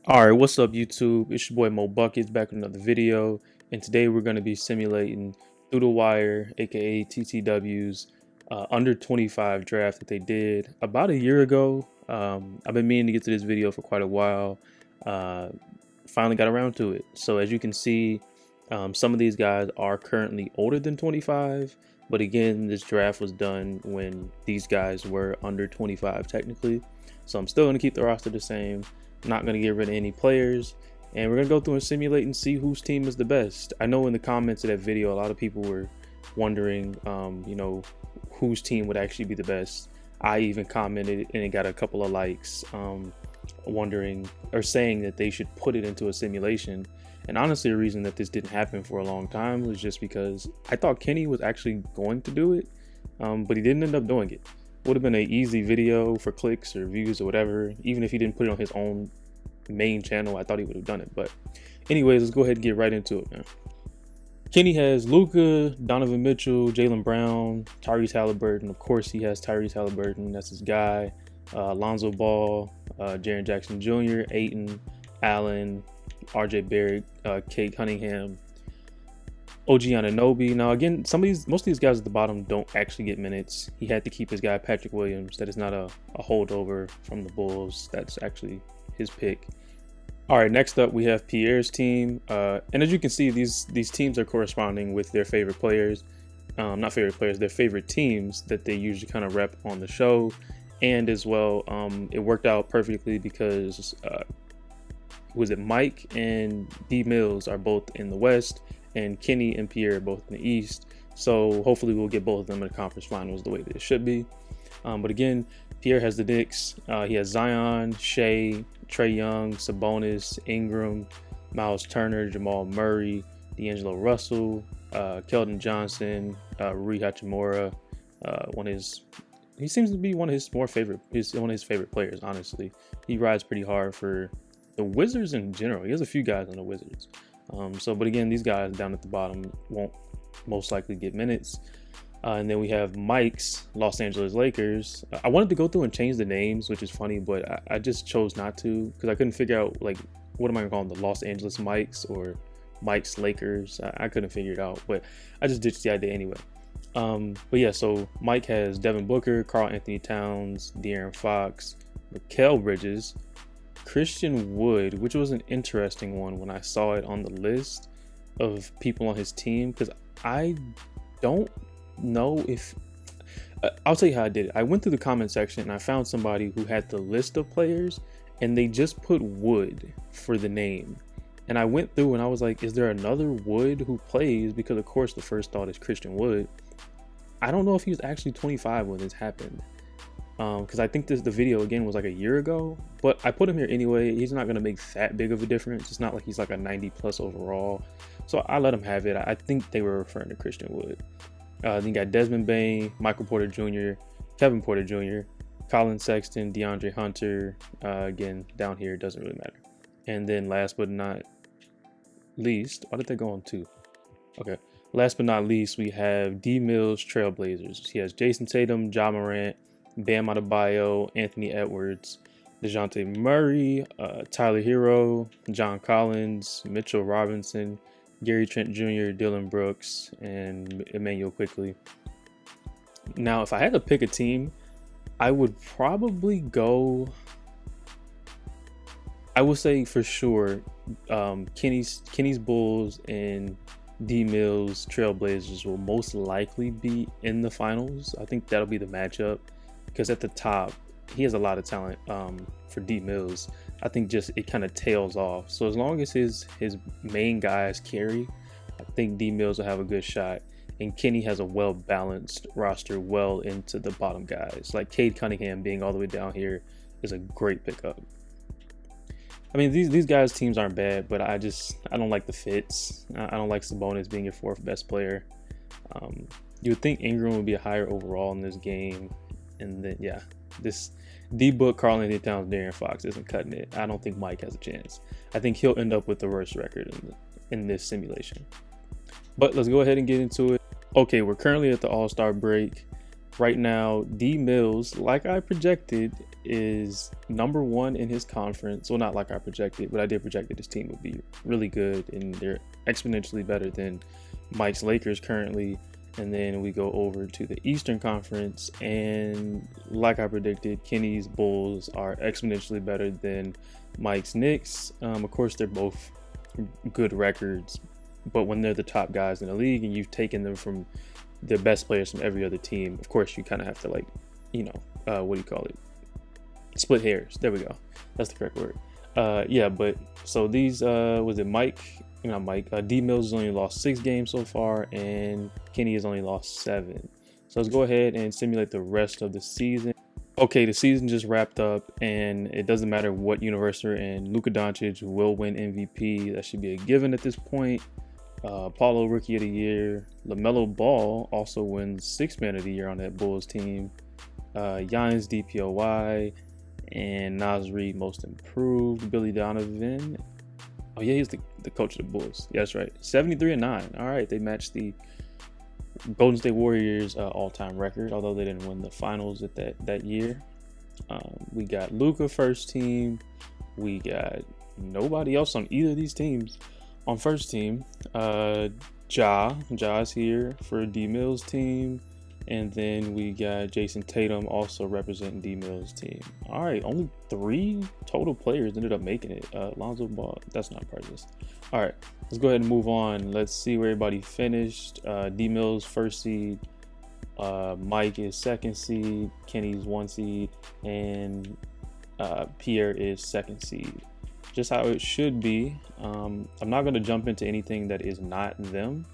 All right, what's up, YouTube? It's your boy Mo Buckets back with another video, and today we're going to be simulating through the wire, aka TTW's under 25 draft that they did about a year ago. I've been meaning to get to this video for quite a while. Uh, Finally got around to it. So as you can see, some of these guys are currently older than 25, but again, this draft was done when these guys were under 25 technically. So I'm still going to keep the roster the same. Not going to get rid of any players, and we're going to go through and simulate and see whose team is the best. I know in the comments of that video, a lot of people were wondering, whose team would actually be the best. I even commented and it got a couple of likes, wondering or saying that they should put it into a simulation. And honestly, the reason that this didn't happen for a long time was just because I thought Kenny was actually going to do it, but he didn't end up doing it. Would have been an easy video for clicks or views or whatever. Even if he didn't put it on his own main channel, I thought he would have done it. But anyways, let's go ahead and get right into it, man. Kenny has Luka, Donovan Mitchell, Jaylen Brown, Tyrese Halliburton. Of course, he has Tyrese Halliburton. That's his guy. Lonzo Ball, Jaren Jackson Jr., Ayton, Allen, RJ Barrett, Cade Cunningham, OG Anunoby. Now again, most of these guys at the bottom don't actually get minutes. He had to keep his guy Patrick Williams. That is not a holdover from the Bulls. That's actually his pick. All right, next up we have Pierre's team, and as you can see, these teams are corresponding with their favorite players. Not favorite players, their favorite teams that they usually kind of rep on the show. And as well, it worked out perfectly because was it Mike and D Mills are both in the West, and Kenny and Pierre are both in the East. So hopefully we'll get both of them in the conference finals the way that it should be. But again, Pierre has the Knicks. He has Zion, Shea, Trae Young, Sabonis, Ingram, Miles Turner, Jamal Murray, D'Angelo Russell, Keldon Johnson, Rui Hachimura. He seems to be one of his favorite players. Honestly, he rides pretty hard for the Wizards in general. He has a few guys on the Wizards. But again, these guys down at the bottom won't most likely get minutes. And then we have Mike's Los Angeles Lakers. I wanted to go through and change the names, which is funny, but I just chose not to because I couldn't figure out, like, what am I calling the Los Angeles Mikes or Mike's Lakers? I couldn't figure it out, but I just ditched the idea anyway. But yeah, so Mike has Devin Booker, Karl Anthony Towns, De'Aaron Fox, Mikal Bridges, Christian Wood, which was an interesting one when I saw it on the list of people on his team, because I don't know if I'll tell you how I did it. I went through the comment section and I found somebody who had the list of players and they just put Wood for the name. And I went through and I was like, is there another Wood who plays? Because of course the first thought is Christian Wood. I don't know if he was actually 25 when this happened. Because I think the video again was like a year ago, but I put him here anyway. He's not going to make that big of a difference. It's not like he's like a 90 plus overall. So I let him have it. I think they were referring to Christian Wood. Then you got Desmond Bane, Michael Porter Jr., Kevin Porter Jr., Colin Sexton, DeAndre Hunter. Again, down here, it doesn't really matter. And then last but not least, why did they go on two? Okay. Last but not least, we have D Mills Trailblazers. He has Jason Tatum, Ja Morant, Bam Adebayo, Anthony Edwards, DeJounte Murray, Tyler Hero, John Collins, Mitchell Robinson, Gary Trent Jr., Dylan Brooks, and Emmanuel Quickley. Now, if I had to pick a team, I would probably go, I would say for sure, Kenny's Bulls and D Mills Trailblazers will most likely be in the finals. I think that'll be the matchup because at the top, he has a lot of talent for D Mills. I think just it kind of tails off. So as long as his main guys carry, I think D Mills will have a good shot. And Kenny has a well-balanced roster well into the bottom guys. Like Cade Cunningham being all the way down here is a great pickup. I mean, these guys' teams aren't bad, but I don't like the fits. I don't like Sabonis being your fourth best player. You would think Ingram would be a higher overall in this game. And then, yeah, this D-Book, Karl Anthony Towns, De'Aaron Fox isn't cutting it. I don't think Mike has a chance. I think he'll end up with the worst record in this simulation. But let's go ahead and get into it. Okay, we're currently at the AllStar Break. Right now, D Mills, like I projected, is number one in his conference. Well, not like I projected, but I did project that his team would be really good, and they're exponentially better than Mike's Lakers currently. And then we go over to the Eastern Conference, and like I predicted, Kenny's Bulls are exponentially better than Mike's Knicks. Of course, they're both good records, but when they're the top guys in the league and you've taken them from the best players from every other team, of course, you kind of have to, like, what do you call it? Split hairs. There we go. That's the correct word. Yeah, but so these, was it Mike? Not Mike. D Mills has only lost 6 games so far, and Kenny has only lost 7. So let's go ahead and simulate the rest of the season. Okay, the season just wrapped up, and it doesn't matter what universe we're in. Luka Doncic will win MVP. That should be a given at this point. Paulo Rookie of the Year. LaMelo Ball also wins 6th Man of the Year on that Bulls team. Giannis DPOY, and Naz Reid Most Improved. Billy Donovan. Oh yeah, he's the coach of the Bulls. Yeah, that's right. 73-9. All right, they matched the Golden State Warriors all-time record, although they didn't win the finals at that year. We got Luka first team. We got nobody else on either of these teams. On first team, Ja's here for D Mills team, and then we got Jason Tatum also representing D Mills team. All right, only 3 total players ended up making it. Lonzo Ball, that's not part of this. All right, let's go ahead and move on. Let's see where everybody finished. D Mills first seed, Mike is 2nd seed, Kenny's 1 seed, and Pierre is 2nd seed. Just how it should be. I'm not going to jump into anything that is not them.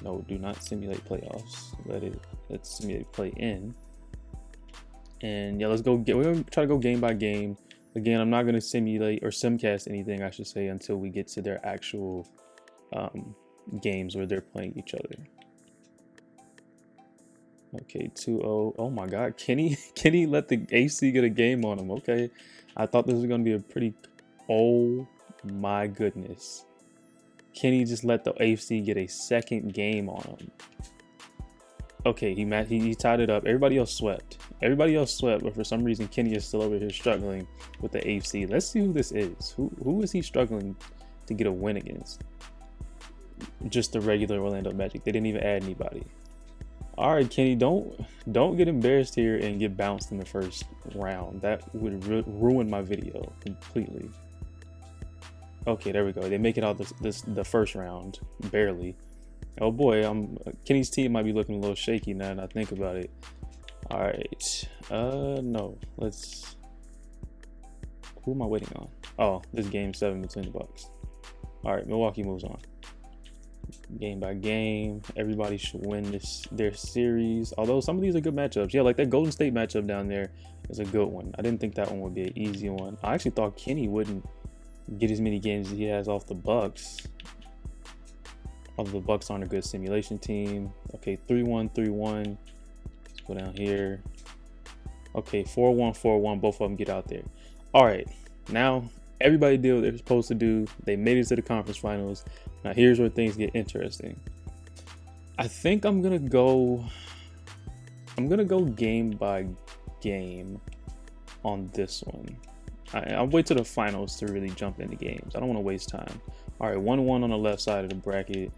No, do not simulate playoffs. Let's simulate play in. And yeah, we're gonna try to go game by game. Again, I'm not going to simulate or simcast anything, I should say, until we get to their actual games where they're playing each other. Okay, 2-0. Oh my God, Kenny let the AC get a game on him. Okay, I thought this was going to be a pretty. Oh my goodness. Kenny just let the AFC get a 2nd game on him. Okay, he tied it up. Everybody else swept. But for some reason Kenny is still over here struggling with the AFC. Let's see who this is. Who is he struggling to get a win against? Just the regular Orlando Magic. They didn't even add anybody. All right, Kenny, don't get embarrassed here and get bounced in the first round. That would ruin my video completely. Okay, there we go. They make it out the first round, barely. Oh boy, Kenny's team might be looking a little shaky now that I think about it. All right, no, who am I waiting on? Oh, this game 7 between the Bucks. All right, Milwaukee moves on. Game by game, everybody should win their series. Although some of these are good matchups. Yeah, like that Golden State matchup down there is a good one. I didn't think that one would be an easy one. I actually thought Kenny wouldn't get as many games as he has off the Bucks. Although the Bucks aren't a good simulation team. Okay, 3-1, 3-1. Let's go down here. Okay, 4-1, 4-1. Both of them get out there. All right, now everybody did what they're supposed to do. They made it to the conference finals. Now here's where things get interesting. I think I'm gonna go game by game on this one. I'll wait till the finals to really jump into games. I don't want to waste time. All right, 1-1 on the left side of the bracket.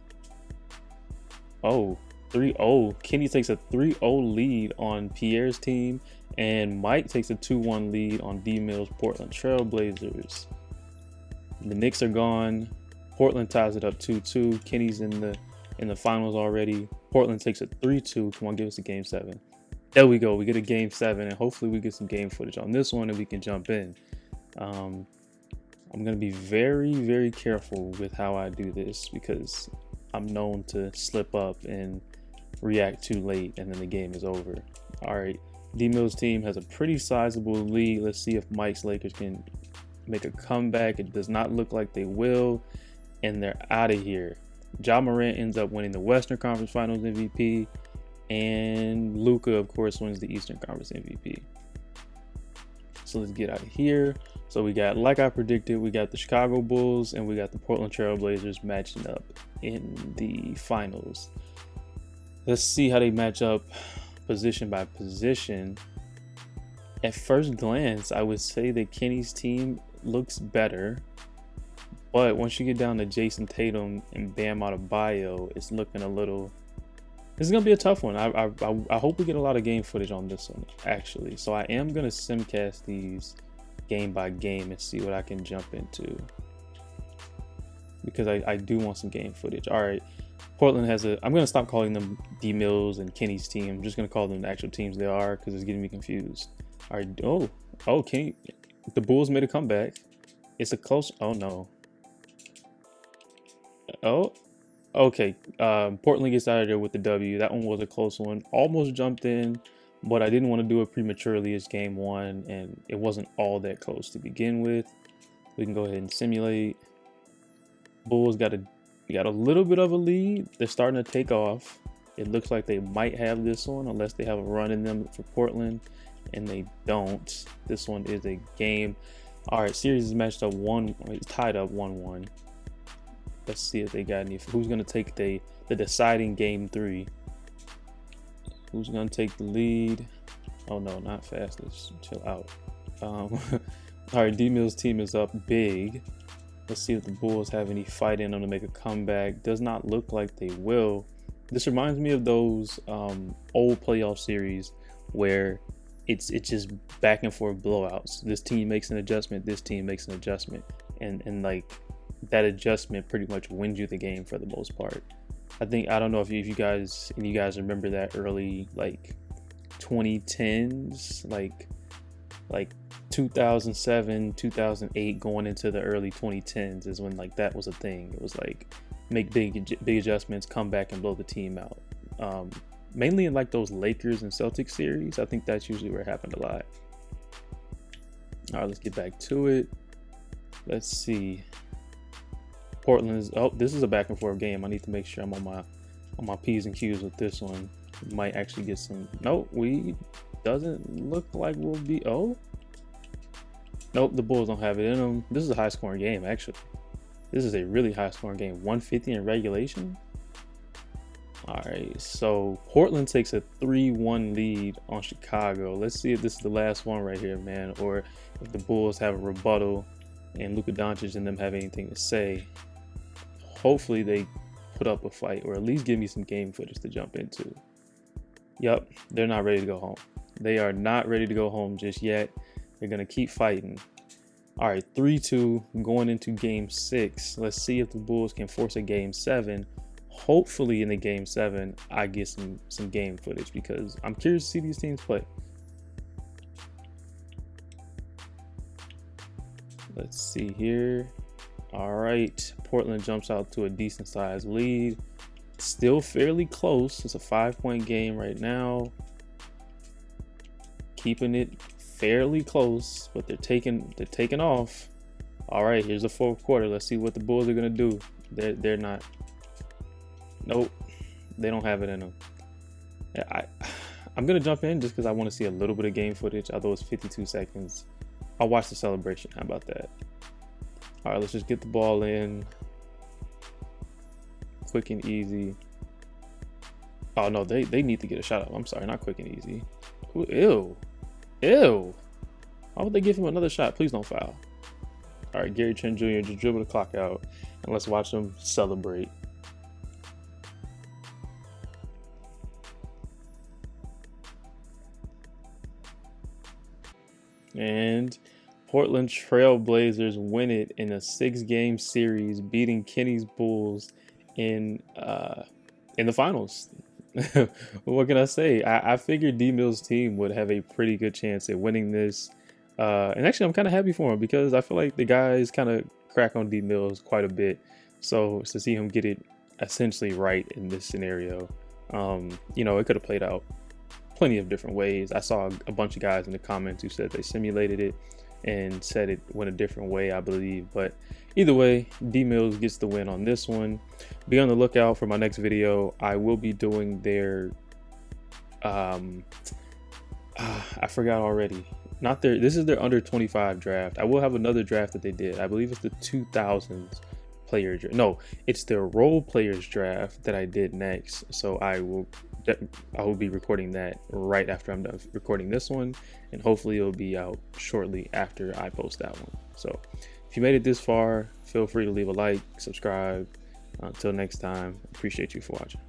Oh, 3-0. Kenny takes a 3-0 lead on Pierre's team, and Mike takes a 2-1 lead on D Mills Portland Trail Blazers. The Knicks are gone. Portland ties it up 2-2. Kenny's in the finals already. Portland takes a 3-2. Come on, give us a game 7. There we go. We get a game 7, and hopefully we get some game footage on this one and we can jump in. I'm going to be very, very careful with how I do this because I'm known to slip up and react too late and then the game is over. All right, D Mills team has a pretty sizable lead. Let's see if Mike's Lakers can make a comeback. It does not look like they will, and they're out of here. Ja Morant ends up winning the Western Conference Finals MVP, and Luka, of course, wins the Eastern Conference MVP. So let's get out of here. So we got, like I predicted, we got the Chicago Bulls and we got the Portland Trail Blazers matching up in the finals. Let's see how they match up. position by position, at first glance, I would say that Kenny's team looks better. But once you get down to Jason Tatum and Bam Adebayo, it's looking a little. This is gonna be a tough one. I hope we get a lot of game footage on this one, actually. So I am gonna simcast these game by game and see what I can jump into, because I do want some game footage. All right, Portland has a. I'm gonna stop calling them D Mills and Kenny's team. I'm just gonna call them the actual teams they are, because it's getting me confused. All right. Oh, Kenny. The Bulls made a comeback. It's a close. Oh no. Oh, okay. Portland gets out of there with the W. That one was a close one. Almost jumped in, but I didn't want to do it prematurely. It's game one, and it wasn't all that close to begin with. We can go ahead and simulate. Bulls got a little bit of a lead. They're starting to take off. It looks like they might have this one, unless they have a run in them for Portland, and they don't. This one is a game. All right, series is matched up it's tied up 1-1. Let's see if they got any. Who's gonna take the deciding game 3? Who's gonna take the lead? Oh no, not fast. Let's chill out. All right, D Mills' team is up big. Let's see if the Bulls have any fight in them to make a comeback. Does not look like they will. This reminds me of those old playoff series where it's just back and forth blowouts. This team makes an adjustment. This team makes an adjustment, and like. That adjustment pretty much wins you the game for the most part. I don't know if you guys remember that early like 2010s, like 2007, 2008 going into the early 2010s is when like that was a thing. It was like make big adjustments, come back and blow the team out. Mainly in like those Lakers and Celtics series. I think that's usually where it happened a lot. All right, let's get back to it. Let's see. Portland's. Oh, this is a back and forth game. I need to make sure I'm on my P's and Q's with this one. Might actually get some. Nope, we doesn't look like we'll be. Oh, nope, the Bulls don't have it in them. This is a high scoring game, actually. This is a really high scoring game. 150 in regulation. All right, so Portland takes a 3-1 lead on Chicago. Let's see if this is the last one right here, man, or if the Bulls have a rebuttal and Luka Doncic and them have anything to say. Hopefully they put up a fight, or at least give me some game footage to jump into. Yep, they're not ready to go home. They are not ready to go home just yet. They're going to keep fighting. All right, 3-2 going into game 6. Let's see if the Bulls can force a game 7. Hopefully in the game 7, I get some game footage, because I'm curious to see these teams play. Let's see here. All right, Portland jumps out to a decent sized lead. Still fairly close. It's a 5-point game right now. Keeping it fairly close, but they're taking off. All right, here's the fourth quarter. Let's see what the Bulls are gonna do. They're not. Nope, they don't have it in them. I'm gonna jump in just because I want to see a little bit of game footage. Although it's 52 seconds. I'll watch the celebration. How about that? All right, let's just get the ball in. Quick and easy. Oh, no, they need to get a shot up. I'm sorry, not quick and easy. Ooh, ew. Ew. Why would they give him another shot? Please don't foul. All right, Gary Trent Jr., just dribble the clock out, and let's watch them celebrate. And Portland Trail Blazers win it in a 6-game series, beating Kenny's Bulls in the finals. What can I say? I figured D Mills' team would have a pretty good chance at winning this. And actually, I'm kind of happy for him, because I feel like the guys kind of crack on D Mills quite a bit. So to see him get it essentially right in this scenario, it could have played out plenty of different ways. I saw a bunch of guys in the comments who said they simulated it and said it went a different way, I believe. But either way, D Mills gets the win on this one. Be on the lookout for my next video. I will be doing their I forgot already. This is their under 25 draft. I will have another draft that they did. I believe it's the 2000s player draft. No, it's their role players draft that I did next. So I will I will be recording that right after I'm done recording this one, and hopefully it'll be out shortly after I post that one. So if you made it this far, feel free to leave a like, subscribe. Until next time, appreciate you for watching.